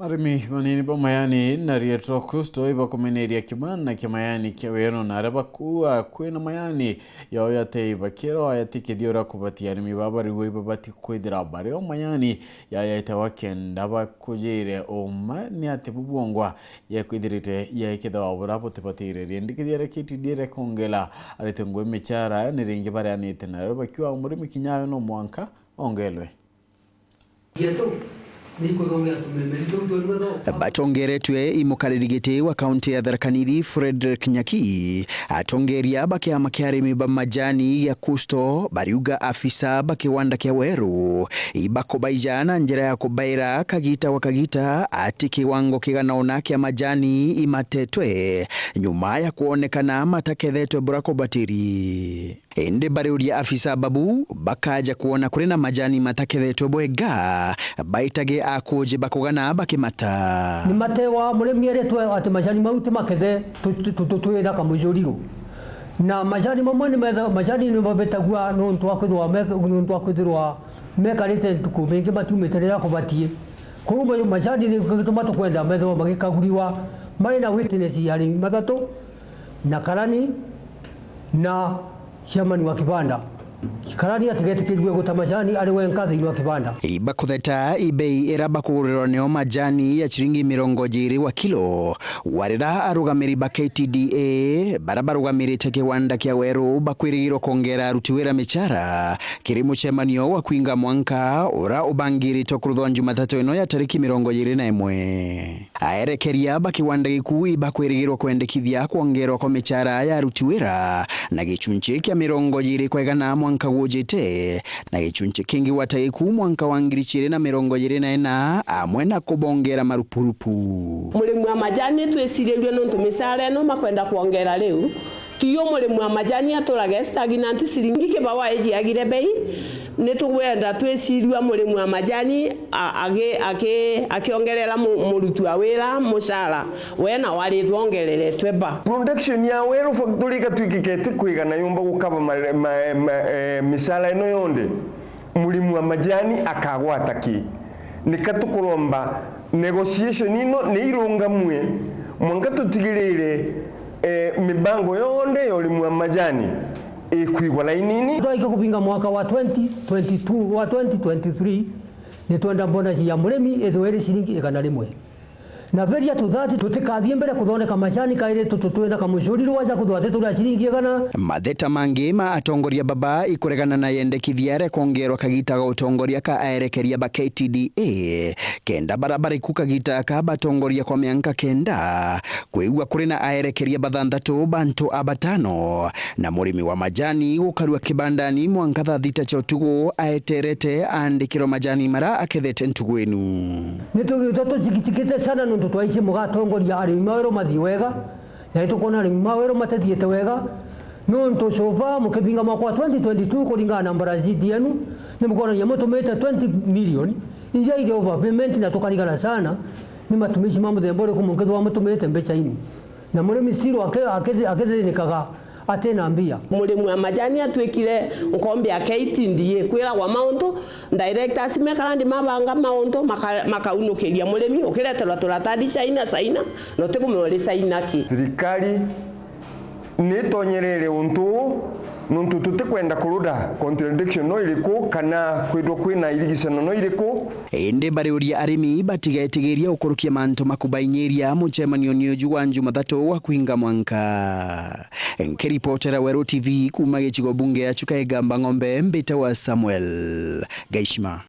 Arimi manini ba mayani na rietro kusto iba kumeneria kibana kia mayani kia weno na reba kuwa kwena mayani ya oyate iba kero ayatike diora kubati arimi babari iba bati kwedira bare o mayani ya yaita wakenda ba kujire o mani ate bubuongwa ya kuidirite ya ikeda wabura pote patire riendike diara kiti dire kongela alite ngwe mechara niringi bare anite na reba kiwa umurimi kinyayo no mwanka ongelwe Batongeretwe imukaririgite wa kaunti ya Tharaka Nithi Frederick Nyaki atongeria bakiama kia arimi ba majani ya Kusto bariuga afisa bakiwanda kia Weru ibako baijana njira ya kubaira kagita wakagita ati kiwango kiganaona kia majani imatetwe nyuma ya kuonekana matakethetwe burako batiri. Ende bariuria afisa babu bakaja kuona kurina majani matakethetwe bwega baitage akuje bakugana bakimata ni matewa muremi eretwe ati majani mauti makethe tutwira kamujuriro na majani mamwe ni majani ni babetagwa nontu akwithirwa mekarite tukumingi matumeterera kubatie kumbe majani ni gituma tukwenda metho magikaguriwa mari na witness yari mathatu na karani na chairman wa kibanda Karani atigetikirwe guta majani ari wenkathi inwa kibanda ibakutheta ibei irabakuguriro neo majani ya chiringi 20 wa kilo warira arugamiri ba KTDA barabarugamirite kiwanda kia Weru bakwirigirwo kongera aruti wira michara kiri mucemanio wa kwinga mwanka ura ubangirito kuruthwa Jumatatu ino ya tariki 21 aerekeria bakiwanda giku ibakwirigirwo kwendekithia kuongerwa kwa michara ya aruti wira na gichunchi kia 20 kwegana mwanka wojete na gichunchi kingi wataiku mwanka wa 2024 amwe na kubongera marupurupu murimu wa majani twesirirwe nontu misara no makwenda kuongera riu tiyo murimu wa majani aturage stagnant siringi kibawa eji agire bei nitugwenda twesirirwe murimu wa majani akiongerera murutu wa wira musara wena wari twongerere tweba production ya Weru factory katwikikete kwigana yumba gukaba misara ino yonde murimu wa majani akagwataki nikatukuromba negotiation ino neirungamwe mwanga tutigirire mibango yonde yolimu wa majani ikuigwa lainini twaika kupinga mwaka wa 2022 wa 2023 ni twenda bonus ya muremi ethwere shiringi 100 na veria tuthati tutikathie mbere kuthoneka majani kaire tututwena kamushuriro waja kuthwate tula shiringi 100 matheta mangi ma atongoria baba ikuregana na yendekithiare kongerwa kagita ga utongoria ka aerekeria ba KTDA kenda barabara ikukagita ka batongoria kwa mianka kenda kwigwa kuri na aerekeria bathanthatu bantu abatano na murimi wa majani gukarua kibandani mwanka thita cha utugo aeterete andikiro majani mara akethete ntugwenu nitugitoto zikitikite sana nundu twaice mugatongoria arimi mawero mathi wega na itukona arimi mawero matathiete wega nundu sofa mukibinga mwaka wa 2022 kuringana na nambara zidienu ni mukona ya mutumete 20 million iria ile overpayment na tukarigana sana ni matumishi mamuthembore kumukethwa mutumete mbeca ini na murimi siro akethenika atena mbia murimu wa majani atwikire nkombe ya KTDA kwira wa mauntu directors mekarandi mabanga mauntu makaunukiria murimi ukireterwa turatadi saina no tikumuri saina ki thirikari nitonyerere untu nuntu tutikwenda kuruda contradiction no iriku kana kwidwo kwina irigicano no iriku ende bariuria arimi batigetigiria ukurukia mantu makubainyeria muchemanio nioju wa Jumatatu wa kwinga mwanka nkiripotera Weru TV kuma gichigo bunge ya Chukaigamba Ng'ombe mbita wa Samuel Gaishima.